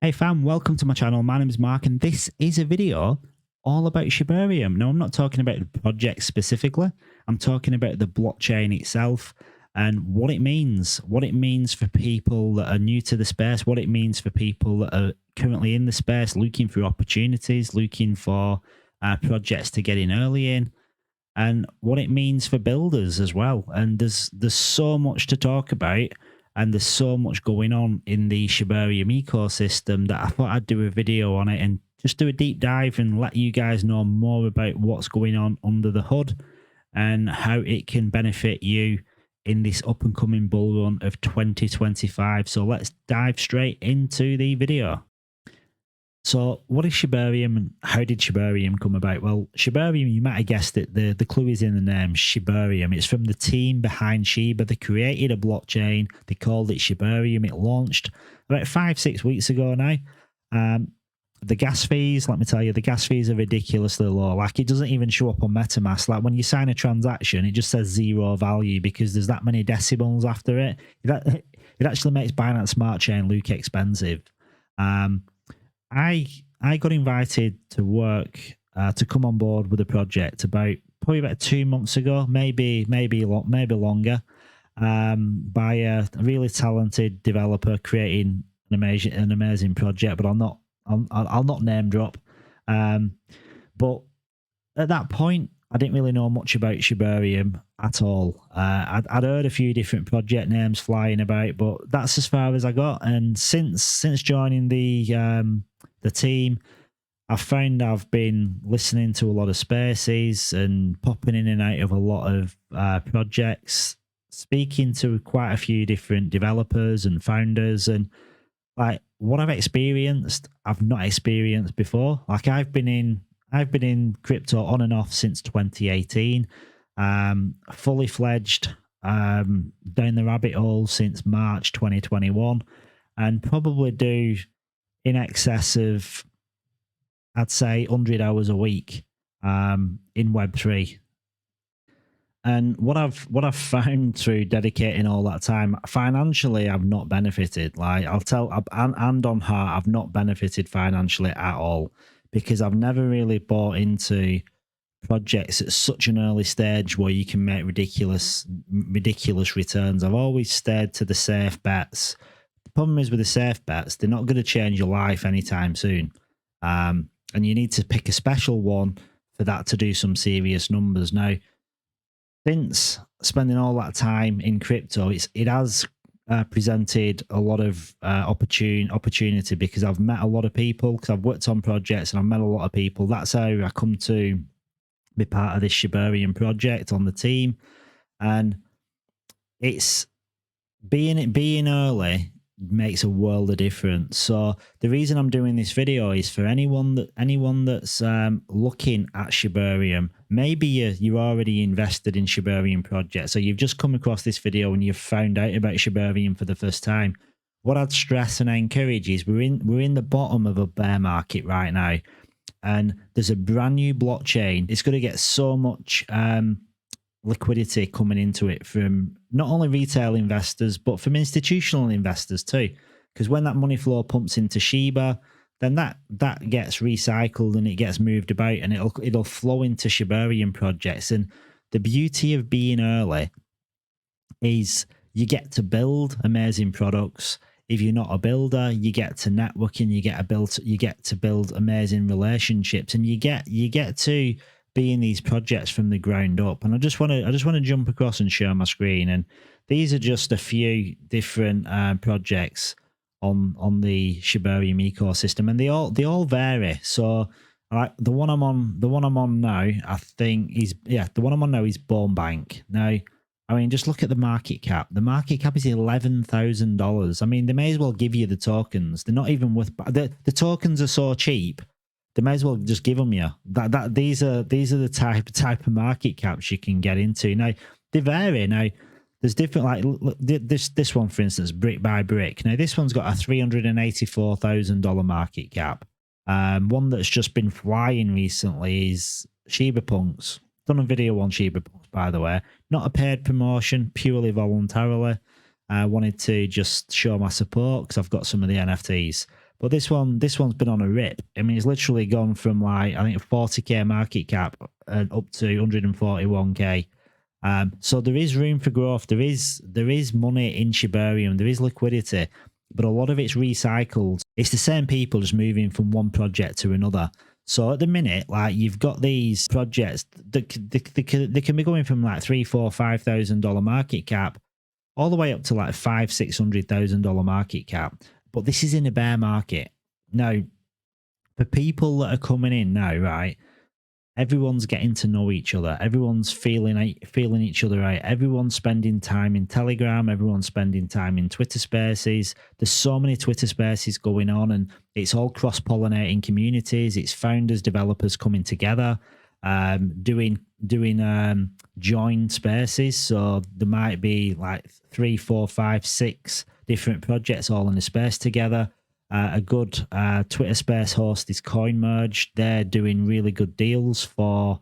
Hey fam, welcome to my channel. My name is Mark and this is a video all about Shibarium. Now, I'm not talking about the project specifically. I'm talking about the blockchain itself and what it means for people that are new to the space, what it means for people that are currently in the space, looking for opportunities, looking for projects to get in early in, and what it means for builders as well. And there's so much to talk about, and there's so much going on in the Shibarium ecosystem that I thought I'd do a video on it and just do a deep dive and let you guys know more about what's going on under the hood and how it can benefit you in this up and coming bull run of 2025. So let's dive straight into the video. So what is Shibarium and how did Shibarium come about? Well, Shibarium, you might have guessed it, the clue is in the name, Shibarium. It's from the team behind Shiba. They created a blockchain. They called it Shibarium. It launched about 5-6 weeks ago now. The gas fees, let me tell you, the gas fees are ridiculously low. Like, it doesn't even show up on MetaMask. Like, when you sign a transaction, it just says zero value because there's that many decimals after it. It actually makes Binance Smart Chain look expensive. I got invited to work to come on board with a project probably about 2 months ago, maybe longer, by a really talented developer creating an amazing project. But I'll not name drop. But at that point, I didn't really know much about Shibarium at all. I'd heard a few different project names flying about, but that's as far as I got. And since joining the team, I've found I've been listening to a lot of spaces and popping in and out of a lot of projects, speaking to quite a few different developers and founders, and like what I've experienced, I've not experienced before. Like, I've been in crypto on and off since 2018, fully fledged down the rabbit hole since March 2021, and probably do in excess of, I'd say, 100 hours a week in Web3. And what I've found through dedicating all that time, financially, I've not benefited. Like, I'll tell, and on heart, I've not benefited financially at all, because I've never really bought into projects at such an early stage where you can make ridiculous returns. I've always stayed to the safe bets. The problem is with the safe bets, they're not going to change your life anytime soon. And you need to pick a special one for that to do some serious numbers. Now, since spending all that time in crypto, it has presented a lot of opportunity, because I've met a lot of people, because I've worked on projects and I've met a lot of people. That's how I come to be part of this Shibarium project on the team. And it's being early makes a world of difference. So the reason I'm doing this video is for anyone that's looking at Shibarium. Maybe you're already invested in Shibarium projects, so you've just come across this video and you've found out about Shibarium for the first time. What I'd stress and encourage is we're in the bottom of a bear market right now, and there's a brand new blockchain. It's going to get so much liquidity coming into it from not only retail investors, but from institutional investors too. Because when that money flow pumps into Shiba, then that gets recycled and it gets moved about, and it'll flow into Shibarium projects. And the beauty of being early is you get to build amazing products. If you're not a builder, you get to network and you get to build amazing relationships, and you get to be in these projects from the ground up. And I just want to jump across and share my screen. And these are just a few different projects on the Shibarium ecosystem, and they all vary. So the one I'm on now, I think the one I'm on now is Bone Bank. Now, I mean, just look at the market cap. The market cap is $11,000. I mean, they may as well give you the tokens. They're not even worth, the tokens are so cheap, they may as well just give them you. These are the type of market caps you can get into. Now, they vary. Now, there's different, like this one, for instance, Brick by Brick. Now, this one's got a $384,000 market cap. One that's just been flying recently is Shiba Punks. Done a video on Shiba Punks, by the way. Not a paid promotion, purely voluntarily. I wanted to just show my support because I've got some of the NFTs. But this one's been on a rip. I mean, it's literally gone from like, I think 40k market cap up to 141k. So there is room for growth. There is money in Shibarium. There is liquidity, but a lot of it's recycled. It's the same people just moving from one project to another. So at the minute, like, you've got these projects that they can be going from like $3, $4, $5,000 market cap all the way up to like $500,000-$600,000 market cap. But this is in a bear market. Now, for people that are coming in now, right? Everyone's getting to know each other. Everyone's feeling each other out. Everyone's spending time in Telegram. Everyone's spending time in Twitter Spaces. There's so many Twitter Spaces going on, and it's all cross-pollinating communities. It's founders, developers coming together, doing joined spaces. So there might be like 3, 4, 5, 6 different projects all in a space together. A good Twitter space host is CoinMerge. They're doing really good deals for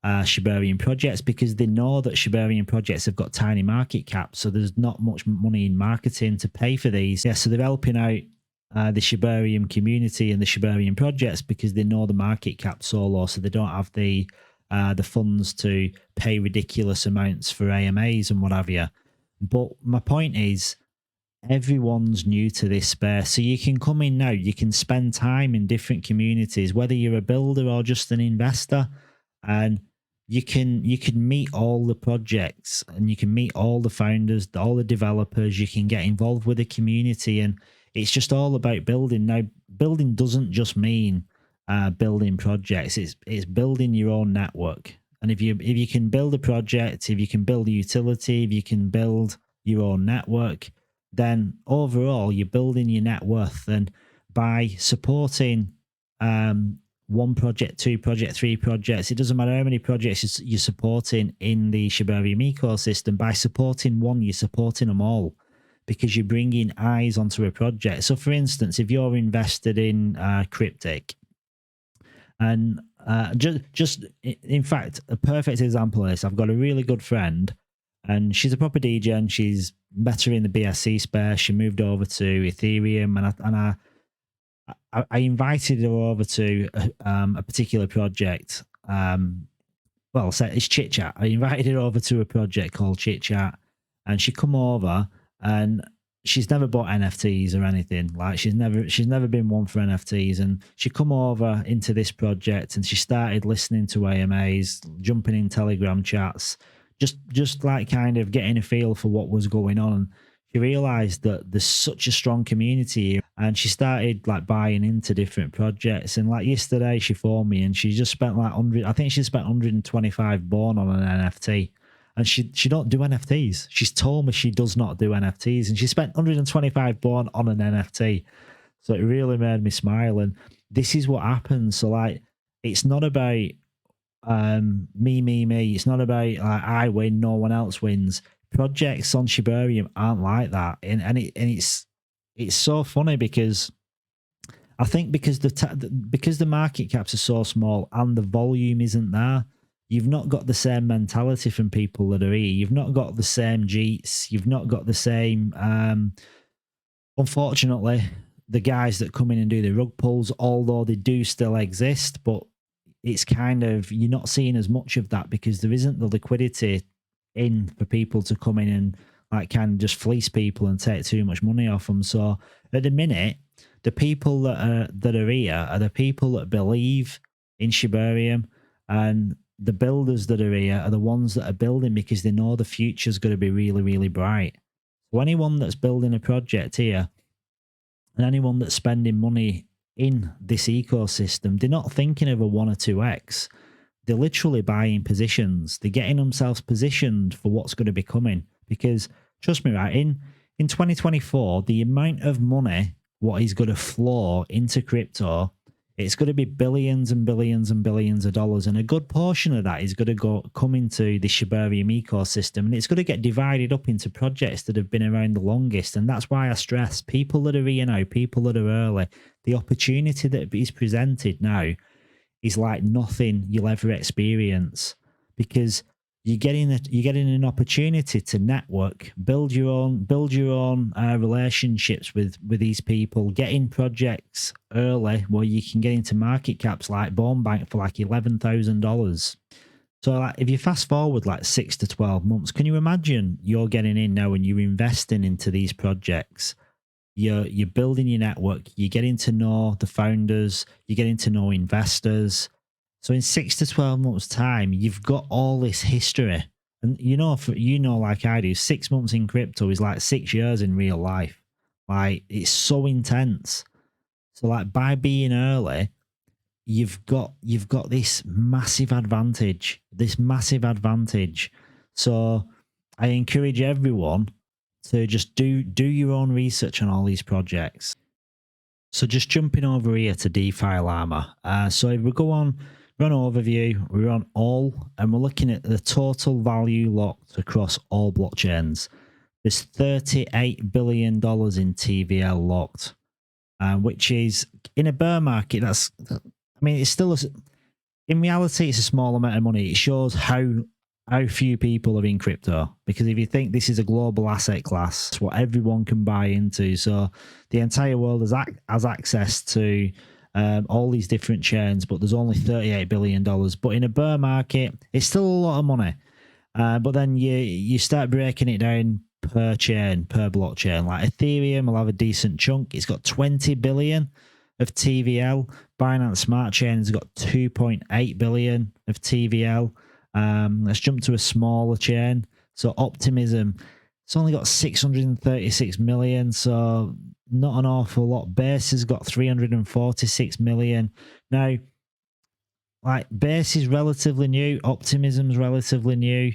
Shibarium projects because they know that Shibarium projects have got tiny market caps, so there's not much money in marketing to pay for these. Yeah, so they're helping out the Shibarium community and the Shibarium projects because they know the market cap's so low, so they don't have the funds to pay ridiculous amounts for AMAs and what have you. But my point is, everyone's new to this space, so you can come in now, you can spend time in different communities, whether you're a builder or just an investor, and you can meet all the projects and you can meet all the founders, all the developers. You can get involved with the community, and it's just all about building. Now, building doesn't just mean building projects. It's building your own network. And if you can build a project, if you can build a utility, if you can build your own network, then overall you're building your net worth. And by supporting one project, 2 projects, 3 projects, it doesn't matter how many projects you're supporting in the Shibarium ecosystem. By supporting one, you're supporting them all because you're bringing eyes onto a project. So for instance, if you're invested in Cryptic, and just in fact, a perfect example of this, I've got a really good friend, and she's a proper DJ, and she's better in the BSC space. She moved over to Ethereum, and I invited her over to a particular project. Well, so it's Chit Chat. I invited her over to a project called Chit Chat, and she come over, and she's never bought NFTs or anything. Like, she's never been one for NFTs, and she come over into this project, and she started listening to AMAs, jumping in Telegram chats, just like kind of getting a feel for what was going on. She realized that there's such a strong community, and she started like buying into different projects. And like yesterday, she phoned me, and she just spent like 100. I think she spent 125 born on an NFT, and she don't do NFTs. She's told me she does not do NFTs, and she spent 125 born on an NFT. So it really made me smile. And this is what happens. So like, it's not about me. It's not about like I win, no one else wins. Projects on Shibarium aren't like that, and it's so funny because I think because the market caps are so small and the volume isn't there, you've not got the same mentality from people that are here. You've not got the same jeets. You've not got the same. Unfortunately, the guys that come in and do the rug pulls, although they do still exist, but it's kind of, you're not seeing as much of that because there isn't the liquidity in for people to come in and like kind of just fleece people and take too much money off them. So at the minute, the people that are here are the people that believe in Shibarium, and the builders that are here are the ones that are building because they know the future is going to be really, really bright. So anyone that's building a project here and anyone that's spending money in this ecosystem, they're not thinking of a 1 or 2x. They're literally buying positions. They're getting themselves positioned for what's going to be coming. Because trust me, right, in 2024, the amount of money what is going to flow into crypto, it's going to be billions and billions and billions of dollars, and a good portion of that is going to come into the Shibarium ecosystem, and it's going to get divided up into projects that have been around the longest. And that's why I stress people that are here now, people that are early, the opportunity that is presented now is like nothing you'll ever experience, because you're getting an opportunity to network, build your own relationships with these people, get in projects early where you can get into market caps like Bone Bank for like $11,000. So like, if you fast forward like 6 to 12 months, can you imagine you're getting in now and you're investing into these projects? You're building your network, you're getting to know the founders, you're getting to know investors. So in 6 to 12 months' time, you've got all this history. And like I do, 6 months in crypto is like 6 years in real life. Like, it's so intense. So like, by being early, you've got this massive advantage. So I encourage everyone to just do your own research on all these projects. So just jumping over here to DeFi Llama. So if we go on, we're on overview, we're on all, and we're looking at the total value locked across all blockchains. There's $38 billion in TVL locked, which is, in a bear market, it's still, in reality, it's a small amount of money. It shows how few people are in crypto, because if you think this is a global asset class, it's what everyone can buy into. So the entire world has access to all these different chains, but there's only $38 billion. But in a bear market, it's still a lot of money. But then you start breaking it down per chain, per blockchain. Like Ethereum will have a decent chunk. It's got 20 billion of TVL. Binance Smart Chain has got 2.8 billion of TVL. Let's jump to a smaller chain. So Optimism, it's only got 636 million, so not an awful lot. Base has got 346 million. Now, like, Base is relatively new. Optimism's relatively new.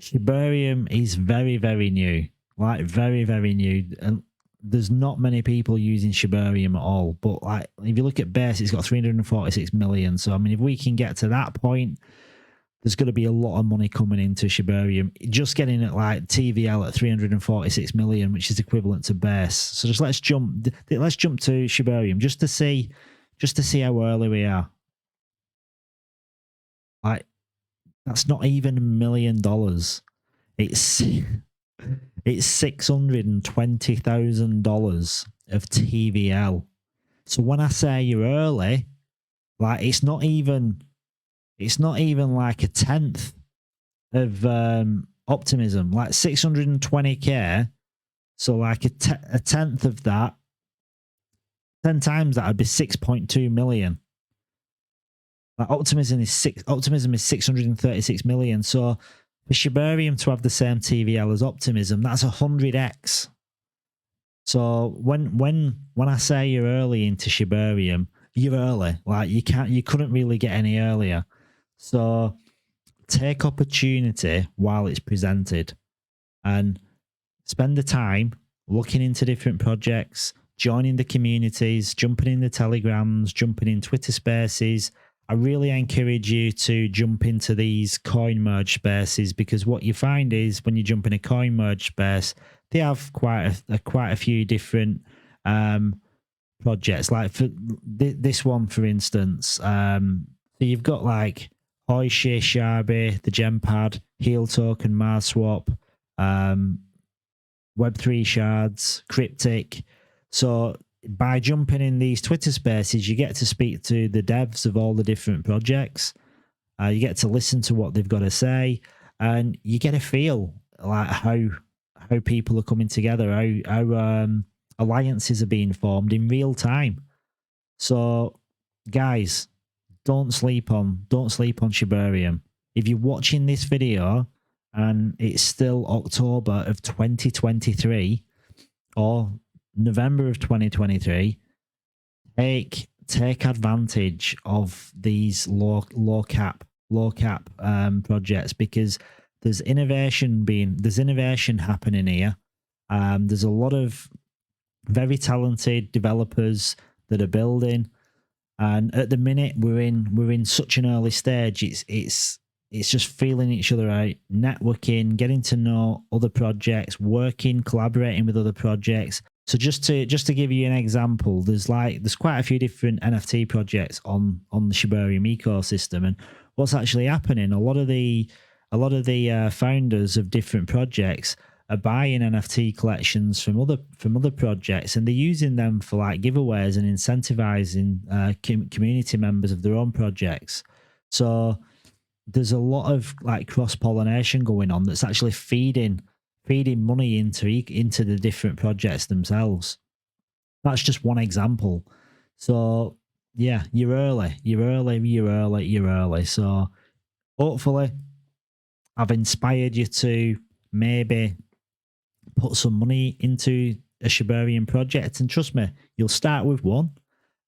Shibarium is very, very new. Like, very, very new. And there's not many people using Shibarium at all. But like, if you look at Base, it's got 346 million. So I mean, if we can get to that point, there's going to be a lot of money coming into Shibarium. Just getting it like TVL at 346 million, which is equivalent to Base. So just let's jump to Shibarium just to see how early we are. Like, that's not even $1 million. It's $620,000 of TVL. So when I say you're early, like, it's not even like a tenth of Optimism. Like 620k. So like a tenth of that, 10 times that would be 6.2 million. Like Optimism is 636 million. So for Shibarium to have the same TVL as Optimism, that's 100x. So when I say you're early into Shibarium, you're early. Like, you couldn't really get any earlier. So take opportunity while it's presented, and spend the time looking into different projects, joining the communities, jumping in the Telegrams, jumping in Twitter Spaces. I really encourage you to jump into these coin merge spaces, because what you find is when you jump in a coin merge space, they have quite a few different projects. Like for this one, for instance, so you've got like Hoishi, Shabi, the Gempad, Heal Token, MarsSwap, Web3 Shards, Cryptic. So by jumping in these Twitter spaces, you get to speak to the devs of all the different projects. You get to listen to what they've got to say, and you get a feel like how people are coming together, how alliances are being formed in real time. So, guys, don't sleep on Shibarium. If you're watching this video and it's still October of 2023 or November of 2023, take advantage of these low cap projects, because there's innovation happening here. There's a lot of very talented developers that are building, and at the minute we're in such an early stage. It's just feeling each other out, networking, getting to know other projects, working, collaborating with other projects. So just to give you an example, there's quite a few different NFT projects on the Shibarium ecosystem, and what's actually happening. A lot of the founders of different projects are buying NFT collections from other projects, and they're using them for like giveaways and incentivizing community members of their own projects. So there's a lot of like cross pollination going on that's actually feeding money into the different projects themselves. That's just one example. So yeah, you're early. So hopefully I've inspired you to maybe put some money into a Shibarium project, and trust me, you'll start with one,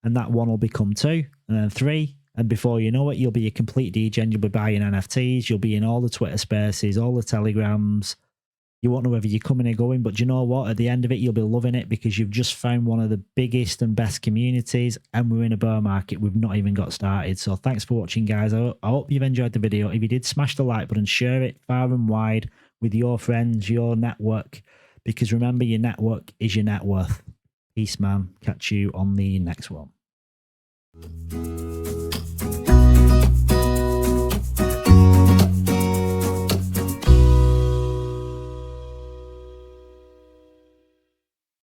and that one will become two, and then three, and before you know it, you'll be a complete degen. You'll be buying NFTs, you'll be in all the Twitter spaces, all the telegrams. You won't know whether you're coming or going, but do you know what? At the end of it, you'll be loving it because you've just found one of the biggest and best communities, and we're in a bear market. We've not even got started. So thanks for watching, guys. I hope you've enjoyed the video. If you did, smash the like button, share it far and wide with your friends, your network, because remember, your network is your net worth. Peace, man. Catch you on the next one.